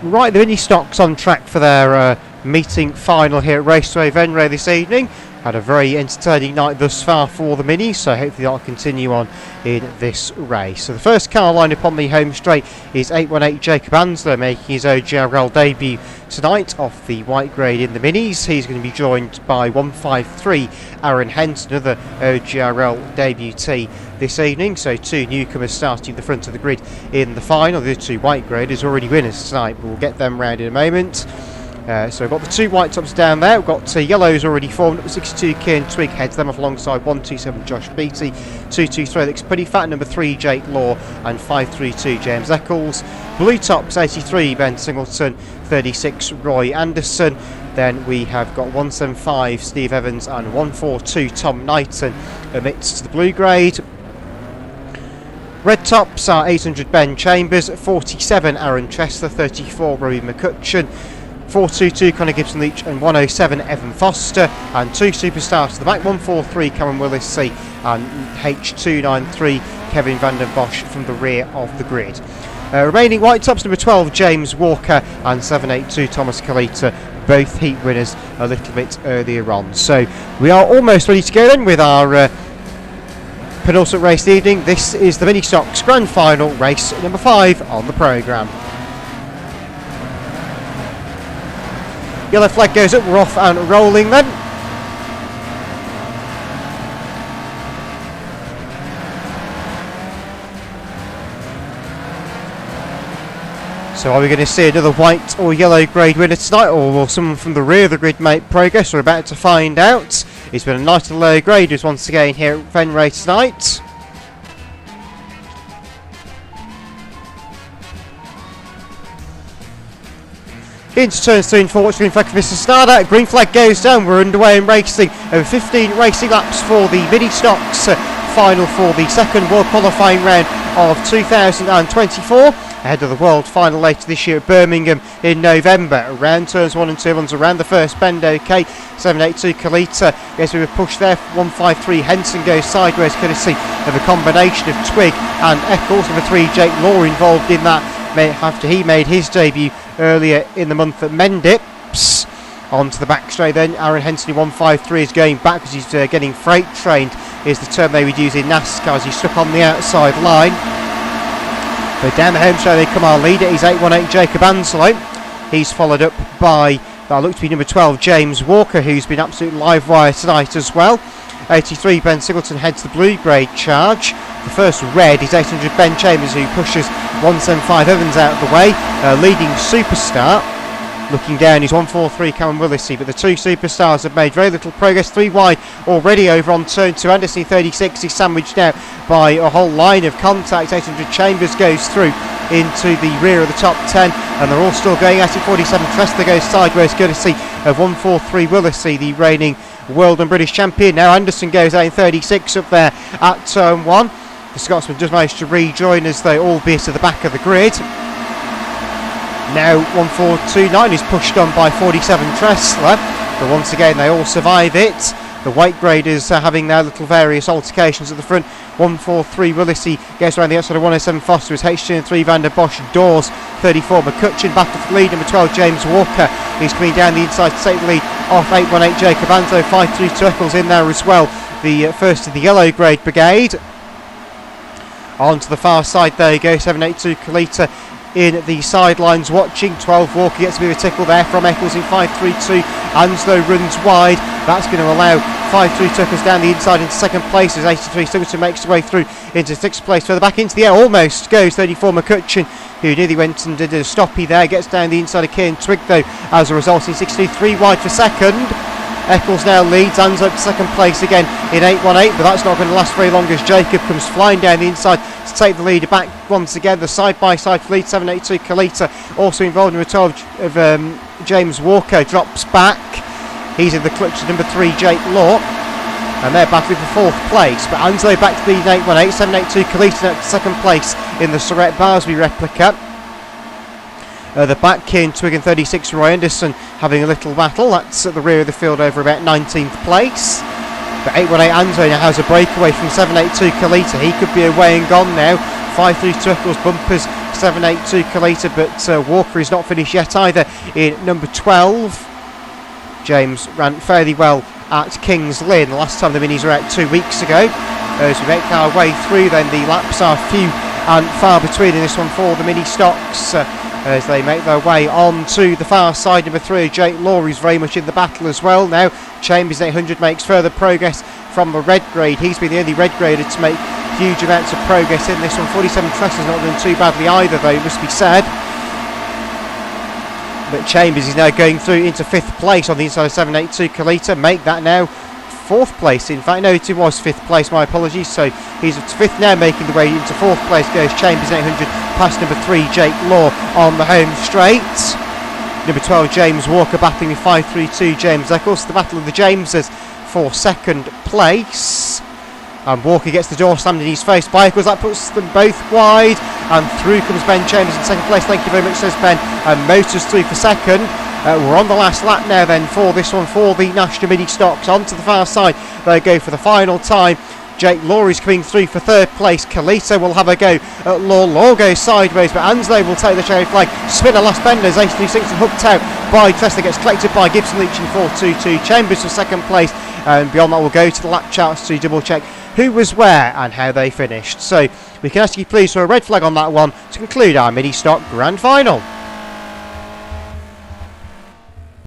Right, the Ministox on track for their meeting final here at Raceway Venray this evening. Had a very entertaining night thus far for the Minis, so hopefully that'll continue on in this race. So the first car line up on the home straight is 818 Jacob Ansler, making his OGRL debut tonight off the white grade in the Minis. He's going to be joined by 153 Aaron Henson, another OGRL debutee this evening. So two newcomers starting the front of the grid in the final. The two white graders already winners tonight, but we'll get them round in a moment. So we've got the two white tops down there. We've got yellows already formed up. 62 Kieran Twig heads them off alongside 127 Josh Beattie, 223 looks pretty fat, number 3 Jake Law, and 532 James Eccles. Blue tops 83 Ben Singleton, 36 Roy Anderson. Then we have got 175 Steve Evans and 142 Tom Knighton amidst the blue grade. Red tops are 800 Ben Chambers, 47 Aaron Tressler, 34 Robbie McCutcheon, 422 Connor Gibson Leach, and 107 Evan Foster, and two superstars to the back, 143 Cameron Willis C and H293 Kevin van den Bosch from the rear of the grid. Remaining white tops, number 12 James Walker and 782 Thomas Kalita, both heat winners a little bit earlier on. So we are almost ready to go then with our penultimate race of the evening. This is the Ministox Grand Final, race number 5 on the programme. Yellow flag goes up, we're off and rolling then. So are we going to see another white or yellow grade winner tonight, or will someone from the rear of the grid make progress? We're about to find out. It's been a night of low graders once again here at Venray tonight. Into turns 3 and 4, watch green flag for Mr. Snarder. Green flag goes down, we're underway in racing. Over 15 racing laps for the Ministox final for the second World Qualifying round of 2024. Ahead of the World final later this year at Birmingham in November. Around turns 1 and 2, one's around the first bend, okay. 782 Kalita gets a bit of a push there. 153 Henson goes sideways, courtesy of a combination of Twig and Eccles. Number 3 Jake Law involved in that after he made his debut earlier in the month at Mendips. Onto the back straight then, Aaron Henson 153 is going back because he's getting freight trained, is the term they would use in NASCAR, as he's stuck on the outside line. But down the home straight they come, our leader is 818 Jacob Anslow. He's followed up by, that looks to be number 12 James Walker, who's been absolute live wire tonight as well. 83 Ben Singleton heads the blue grade charge. The first red is 800 Ben Chambers, who pushes 175 Evans out of the way. Leading superstar looking down is 143 Cameron Willissey, but the two superstars have made very little progress. 3 wide already over on turn 2. Anderson 36 is sandwiched out by a whole line of contacts. 800 Chambers goes through into the rear of the top 10, and they're all still going at it. 47 Tressler goes sideways, courtesy of 143 Willissey, the reigning world and British champion. Now Anderson goes out in 36 up there at turn 1. The Scotsman just managed to rejoin us though, albeit to the back of the grid. Now 1429 is pushed on by 47 Tressler, but once again they all survive it. The white graders are having their little various altercations at the front. 143 Willissey gets around the outside of 107 Foster as H203 Van der Bosch Dawes. 34 McCutcheon battle for the lead. Number 12 James Walker is coming down the inside to take the lead off 818 Jacob Anslow. 532 Eccles in there as well, the first of the yellow grade brigade. On to the far side there you go, 782 Kalita in the sidelines watching. 12 Walker gets a bit of a tickle there from Eccles in 532. Anslow runs wide. That's going to allow 532 Eccles down the inside into second place as 83 Singleton makes his way through into sixth place. Further back into the air, almost goes 34 McCutcheon, who nearly went and did a stoppie there. Gets down the inside of Kieran Twig though as a result in 63 wide for second. Eccles now leads, Anzo up to second place again in 818, but that's not going to last very long as Jacob comes flying down the inside to take the lead back once again. The side-by-side lead, 782 Kalita also involved in the 12 of James Walker drops back. He's in the clutch of number 3 Jake Law, and they're battling for 4th place. But Anslow back to the lead in 818, 782 Kalita now to second place in the Surrett Barsby replica. The back, Kieran Twig and 36 Roy Anderson having a little battle. That's at the rear of the field over about 19th place. But 818 Anzo now has a breakaway from 782 Kalita. He could be away and gone now. 532 Eccles bumpers 782 Kalita, but Walker is not finished yet either in number 12. James ran fairly well at Kings Lynn the last time the minis were out 2 weeks ago. As we make our way through, then the laps are few and far between in this one for the Ministox. As they make their way on to the far side, number 3, Jake Law is very much in the battle as well. Now Chambers 800 makes further progress from the red grade. He's been the only red grader to make huge amounts of progress in this one. 47 Trust has not done too badly either, though, it must be said. But Chambers is now going through into 5th place on the inside of 782 Kalita. Make that now 4th place. In fact, no, it was 5th place, my apologies. So he's at 5th now, making the way into 4th place goes Chambers 800 past number 3 Jake Law on the home straight. Number 12 James Walker battling with 532 James Eccles. The battle of the Jameses for 2nd place. And Walker gets the door slammed in his face by Eccles. That puts them both wide. And through comes Ben Chambers in 2nd place. Thank you very much, says Ben. And Motors through for 2nd. We're on the last lap now then for this one for the National Ministox. On to the far side, they go for the final time. Jake Law is coming through for 3rd place. Kalita will have a go at Law. Law goes sideways, but Anslow will take the cherry flag. Spinner last benders, 836 and hooked out by Tesla, gets collected by Gibson Leach in 422. Chambers for 2nd place, and beyond that we'll go to the lap charts to double check who was where and how they finished. So we can ask you please for a red flag on that one to conclude our Ministox Grand Final.